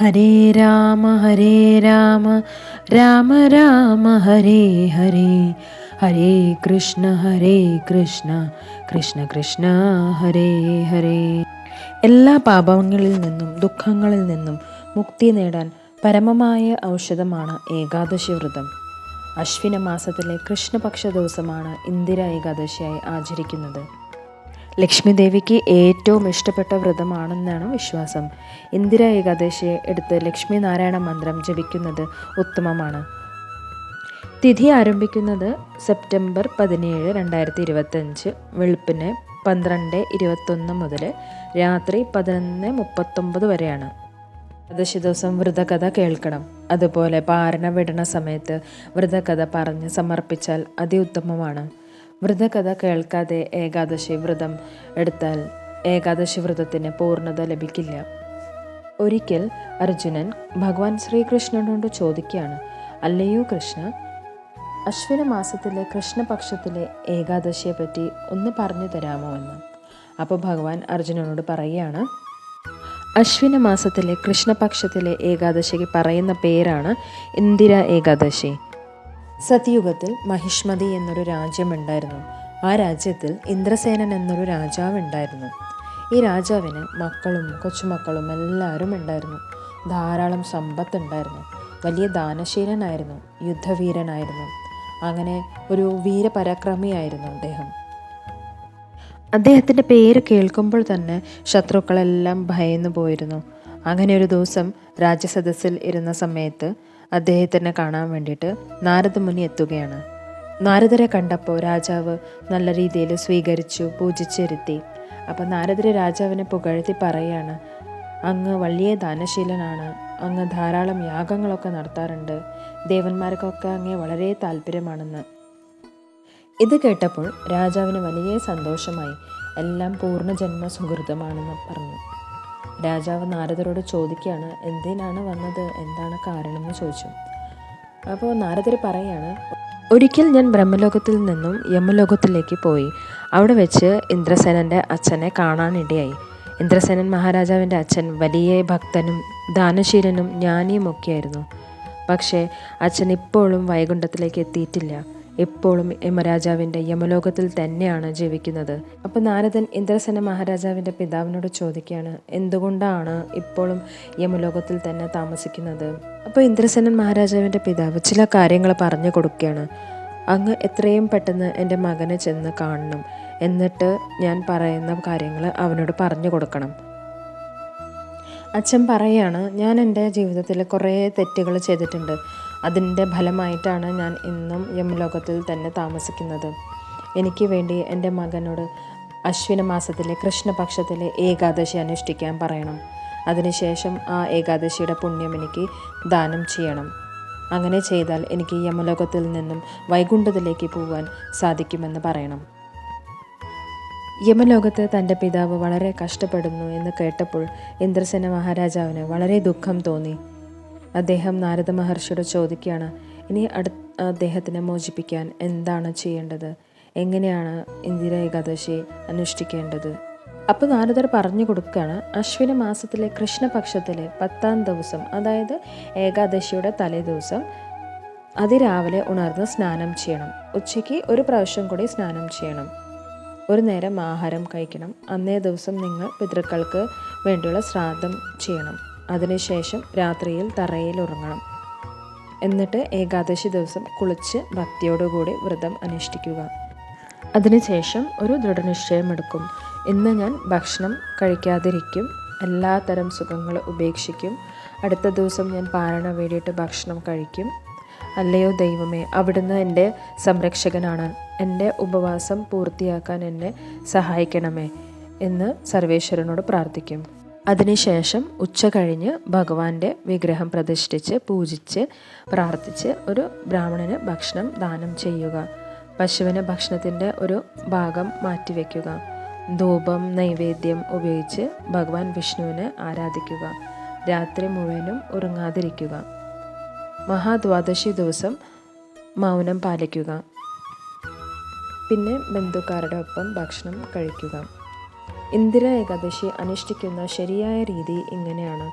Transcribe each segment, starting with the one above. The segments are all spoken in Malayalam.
ഹരേ രാമ രാമ രാമ ഹരേ ഹരേ, ഹരേ കൃഷ്ണ കൃഷ്ണ കൃഷ്ണ ഹരേ ഹരേ. എല്ലാ പാപങ്ങളിൽ നിന്നും ദുഃഖങ്ങളിൽ നിന്നും മുക്തി നേടാൻ പരമമായ ഔഷധമാണ് ഏകാദശി വ്രതം. അശ്വിന മാസത്തിലെ കൃഷ്ണപക്ഷ ദിവസമാണ് ഇന്ദിര ഏകാദശിയായി ആചരിക്കുന്നത്. ലക്ഷ്മി ദേവിക്ക് ഏറ്റവും ഇഷ്ടപ്പെട്ട വ്രതമാണെന്നാണ് വിശ്വാസം. ഇന്ദിര ഏകാദശിയെ എടുത്ത് ലക്ഷ്മി നാരായണ മന്ത്രം ജപിക്കുന്നത് ഉത്തമമാണ്. തിഥി ആരംഭിക്കുന്നത് സെപ്റ്റംബർ 17, 2025 വെളുപ്പിന് 12:21 മുതൽ രാത്രി 11:39 വരെയാണ്. ഏകാദശി ദിവസം വ്രതകഥ കേൾക്കണം. അതുപോലെ പാരണ വിടണ സമയത്ത് വ്രതകഥ പറഞ്ഞ് സമർപ്പിച്ചാൽ അതിഉത്തമമാണ്. വ്രതകഥ കേൾക്കാതെ ഏകാദശി വ്രതം എടുത്താൽ ഏകാദശി വ്രതത്തിന് പൂർണ്ണത ലഭിക്കില്ല. ഒരിക്കൽ അർജുനൻ ഭഗവാൻ ശ്രീകൃഷ്ണനോട് ചോദിക്കുകയാണ്, അല്ലയോ കൃഷ്ണ, അശ്വിന മാസത്തിലെ കൃഷ്ണപക്ഷത്തിലെ ഏകാദശിയെ പറ്റി ഒന്ന് പറഞ്ഞു തരാമോ എന്ന്. അപ്പോൾ ഭഗവാൻ അർജുനനോട് പറയുകയാണ്, അശ്വിന മാസത്തിലെ കൃഷ്ണപക്ഷത്തിലെ ഏകാദശിക്ക് പറയുന്ന പേരാണ് ഇന്ദിര ഏകാദശി. സത്യുഗത്തിൽ മഹിഷ്മതി എന്നൊരു രാജ്യമുണ്ടായിരുന്നു. ആ രാജ്യത്തിൽ ഇന്ദ്രസേനൻ എന്നൊരു രാജാവ് ഉണ്ടായിരുന്നു. ഈ രാജാവിന് മക്കളും കൊച്ചുമക്കളും എല്ലാവരും ഉണ്ടായിരുന്നു. ധാരാളം സമ്പത്തുണ്ടായിരുന്നു. വലിയ ദാനശീലനായിരുന്നു, യുദ്ധവീരനായിരുന്നു. അങ്ങനെ ഒരു വീരപരാക്രമിയായിരുന്നു അദ്ദേഹം. അദ്ദേഹത്തിൻ്റെ പേര് കേൾക്കുമ്പോൾ തന്നെ ശത്രുക്കളെല്ലാം ഭയന്നു പോയിരുന്നു. അങ്ങനെ ഒരു ദിവസം രാജസദസ്സിൽ ഇരുന്ന സമയത്ത് അദ്ദേഹത്തിനെ കാണാൻ വേണ്ടിയിട്ട് നാരദ മുനി എത്തുകയാണ്. നാരദരെ കണ്ടപ്പോൾ രാജാവ് നല്ല രീതിയിൽ സ്വീകരിച്ചു, പൂജിച്ചിരുത്തി. അപ്പോൾ നാരദരെ രാജാവിനെ പുകഴ്ത്തി പറയുകയാണ്, അങ്ങ് വലിയ ദാനശീലനാണ്, അങ്ങ് ധാരാളം യാഗങ്ങളൊക്കെ നടത്താറുണ്ട്, ദേവന്മാർക്കൊക്കെ അങ്ങേ വളരെ താല്പര്യമാണെന്ന്. ഇത് കേട്ടപ്പോൾ രാജാവിന് വലിയ സന്തോഷമായി. എല്ലാം പൂർണ്ണജന്മ സുഹൃതമാണെന്ന് പറഞ്ഞു. രാജാവ് നാരദരോട് ചോദിക്കുകയാണ്, എന്തിനാണ് വന്നത്, എന്താണ് കാരണം എന്ന് ചോദിച്ചു. അപ്പോൾ നാരദർ പറയാണ്, ഒരിക്കൽ ഞാൻ ബ്രഹ്മലോകത്തിൽ നിന്നും യമലോകത്തിലേക്ക് പോയി. അവിടെ വെച്ച് ഇന്ദ്രസേനൻ്റെ അച്ഛനെ കാണാനിടയായി. ഇന്ദ്രസേനൻ മഹാരാജാവിൻ്റെ അച്ഛൻ വലിയ ഭക്തനും ദാനശീലനും ജ്ഞാനിയുമൊക്കെയായിരുന്നു. പക്ഷേ അച്ഛൻ ഇപ്പോഴും വൈകുണ്ഠത്തിലേക്ക് എത്തിയിട്ടില്ല. എപ്പോഴും യമരാജാവിൻ്റെ യമലോകത്തിൽ തന്നെയാണ് ജീവിക്കുന്നത്. അപ്പോൾ നാരദൻ ഇന്ദ്രസേന മഹാരാജാവിൻ്റെ പിതാവിനോട് ചോദിക്കുകയാണ്, എന്തുകൊണ്ടാണ് ഇപ്പോഴും യമലോകത്തിൽ തന്നെ താമസിക്കുന്നത്. അപ്പോൾ ഇന്ദ്രസേനൻ മഹാരാജാവിൻ്റെ പിതാവ് ചില കാര്യങ്ങൾ പറഞ്ഞു കൊടുക്കുകയാണ്. അങ്ങ് എത്രയും പെട്ടെന്ന് എൻ്റെ മകനെ ചെന്ന് കാണണം, എന്നിട്ട് ഞാൻ പറയുന്ന കാര്യങ്ങൾ അവനോട് പറഞ്ഞു കൊടുക്കണം. അച്ഛൻ പറയാണ്, ഞാൻ എൻ്റെ ജീവിതത്തിൽ കുറേ തെറ്റുകൾ ചെയ്തിട്ടുണ്ട്. അതിൻ്റെ ഫലമായിട്ടാണ് ഞാൻ ഇന്നും യമലോകത്തിൽ തന്നെ താമസിക്കുന്നത്. എനിക്ക് വേണ്ടി എൻ്റെ മകനോട് അശ്വിന മാസത്തിലെ കൃഷ്ണപക്ഷത്തിലെ ഏകാദശി അനുഷ്ഠിക്കാൻ പറയണം. അതിനുശേഷം ആ ഏകാദശിയുടെ പുണ്യം എനിക്ക് ദാനം ചെയ്യണം. അങ്ങനെ ചെയ്താൽ എനിക്ക് യമലോകത്തിൽ നിന്നും വൈകുണ്ഠത്തിലേക്ക് പോകാൻ സാധിക്കുമെന്ന് പറയണം. യമലോകത്ത് തൻ്റെ പിതാവ് വളരെ കഷ്ടപ്പെടുന്നു എന്ന് കേട്ടപ്പോൾ ഇന്ദ്രസേന മഹാരാജാവിന് വളരെ ദുഃഖം തോന്നി. അദ്ദേഹം നാരദ മഹർഷിയോട് ചോദിക്കുകയാണ്, ഇനി അദ്ദേഹത്തിനെ മോചിപ്പിക്കാൻ എന്താണ് ചെയ്യേണ്ടത്, എങ്ങനെയാണ് ഇന്ദിര ഏകാദശി അനുഷ്ഠിക്കേണ്ടത്. അപ്പോൾ നാരദർ പറഞ്ഞു കൊടുക്കുകയാണ്, അശ്വിന മാസത്തിലെ കൃഷ്ണപക്ഷത്തിലെ 10ാം ദിവസം, അതായത് ഏകാദശിയുടെ തലേ ദിവസം അതിരാവിലെ ഉണർന്ന് സ്നാനം ചെയ്യണം. ഉച്ചയ്ക്ക് ഒരു പ്രാവശ്യം കൂടി സ്നാനം ചെയ്യണം. ഒരു നേരം ആഹാരം കഴിക്കണം. അന്നേ ദിവസം നിങ്ങൾ പിതൃക്കൾക്ക് വേണ്ടിയുള്ള ശ്രാദ്ധം ചെയ്യണം. അതിനുശേഷം രാത്രിയിൽ തറയിൽ ഉറങ്ങണം. എന്നിട്ട് ഏകാദശി ദിവസം കുളിച്ച് ഭക്തിയോടുകൂടി വ്രതം അനുഷ്ഠിക്കുക. അതിനുശേഷം ഒരു ദൃഢനിശ്ചയമെടുക്കും, ഇന്ന് ഞാൻ ഭക്ഷണം കഴിക്കാതിരിക്കും, എല്ലാത്തരം സുഖങ്ങൾ ഉപേക്ഷിക്കും, അടുത്ത ദിവസം ഞാൻ പാരണ വേണ്ടിയിട്ട് ഭക്ഷണം കഴിക്കും. അല്ലയോ ദൈവമേ, അവിടുന്ന് എൻ്റെ സംരക്ഷകനാണ്, എൻ്റെ ഉപവാസം പൂർത്തിയാക്കാൻ എന്നെ സഹായിക്കണമേ എന്ന് സർവേശ്വരനോട് പ്രാർത്ഥിക്കും. അതിനുശേഷം ഉച്ച കഴിഞ്ഞ് ഭഗവാന്റെ വിഗ്രഹം പ്രതിഷ്ഠിച്ച് പൂജിച്ച് പ്രാർത്ഥിച്ച് ഒരു ബ്രാഹ്മണന് ഭക്ഷണം ദാനം ചെയ്യുക. പശുവിന് ഭക്ഷണത്തിൻ്റെ ഒരു ഭാഗം മാറ്റിവെക്കുക. ധൂപം നൈവേദ്യം ഉപയോഗിച്ച് ഭഗവാൻ വിഷ്ണുവിനെ ആരാധിക്കുക. രാത്രി മുഴുവനും ഉറങ്ങാതിരിക്കുക. മഹാദ്വാദശി ദിവസം മൗനം പാലിക്കുക. പിന്നെ ബന്ധുക്കാരുടെ ഒപ്പം ഭക്ഷണം കഴിക്കുക. ഇന്ദിര ഏകാദശി അനുഷ്ഠിക്കുന്ന ശരിയായ രീതി ഇങ്ങനെയാണ്.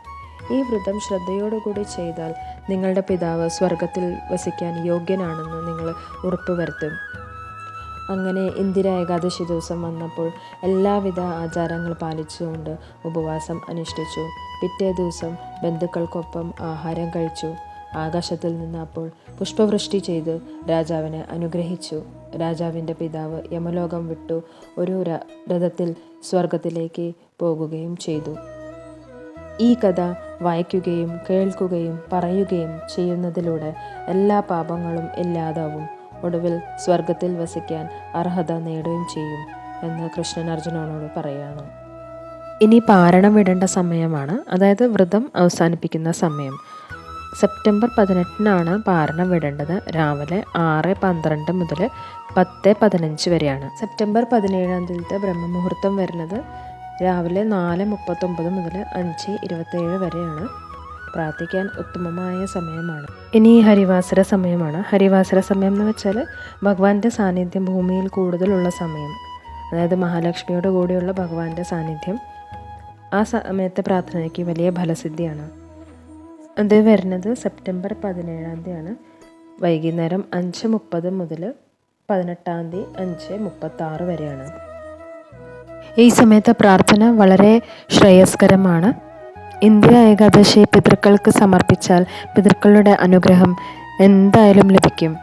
ഈ വ്രതം ശ്രദ്ധയോടുകൂടി ചെയ്താൽ നിങ്ങളുടെ പിതാവ് സ്വർഗത്തിൽ വസിക്കാൻ യോഗ്യനാണെന്ന് നിങ്ങൾ ഉറപ്പുവരുത്തും. അങ്ങനെ ഇന്ദിര ഏകാദശി ദിവസം വന്നപ്പോൾ എല്ലാവിധ ആചാരങ്ങൾ പാലിച്ചുകൊണ്ട് ഉപവാസം അനുഷ്ഠിച്ചു. പിറ്റേ ദിവസം ബന്ധുക്കൾക്കൊപ്പം ആഹാരം കഴിച്ചു. ആകാശത്തിൽ നിന്ന് അപ്പോൾ പുഷ്പവൃഷ്ടി ചെയ്ത് രാജാവിനെ അനുഗ്രഹിച്ചു. രാജാവിൻ്റെ പിതാവ് യമലോകം വിട്ടു ഒരു രഥത്തിൽ സ്വർഗത്തിലേക്ക് പോകുകയും ചെയ്തു. ഈ കഥ വായിക്കുകയും കേൾക്കുകയും പറയുകയും ചെയ്യുന്നതിലൂടെ എല്ലാ പാപങ്ങളും ഇല്ലാതാവും. ഒടുവിൽ സ്വർഗത്തിൽ വസിക്കാൻ അർഹത നേടുകയും ചെയ്യും എന്ന് കൃഷ്ണൻ അർജുനനോട് പറയുകയാണ്. ഇനി പാരണം വിടേണ്ട സമയമാണ്, അതായത് വ്രതം അവസാനിപ്പിക്കുന്ന സമയം. സെപ്റ്റംബർ 18 പാരണം വിടേണ്ടത്. രാവിലെ 6:12 മുതൽ 10:15 വരെയാണ്. സെപ്റ്റംബർ 17 ബ്രഹ്മമുഹൂർത്തം വരുന്നത് രാവിലെ 4:39 മുതൽ 5:27 വരെയാണ്. പ്രാർത്ഥിക്കാൻ ഉത്തമമായ സമയമാണ്. ഇനി ഹരിവാസര സമയമാണ്. ഹരിവാസര സമയം എന്ന് വെച്ചാൽ ഭഗവാന്റെ സാന്നിധ്യം ഭൂമിയിൽ കൂടുതലുള്ള സമയം, അതായത് മഹാലക്ഷ്മിയോട് കൂടിയുള്ള ഭഗവാന്റെ സാന്നിധ്യം. ആ സമയത്തെ പ്രാർത്ഥനയ്ക്ക് വലിയ ഫലസിദ്ധിയാണ്. അത് വരുന്നത് സെപ്റ്റംബർ 17 വൈകുന്നേരം 5:30 മുതൽ 18 5:36 വരെയാണ്. ഈ സമയത്തെ പ്രാർത്ഥന വളരെ ശ്രേയസ്കരമാണ്. ഇന്ദിര ഏകാദശി പിതൃക്കൾക്ക് സമർപ്പിച്ചാൽ പിതൃക്കളുടെ അനുഗ്രഹം എന്തായാലും ലഭിക്കും.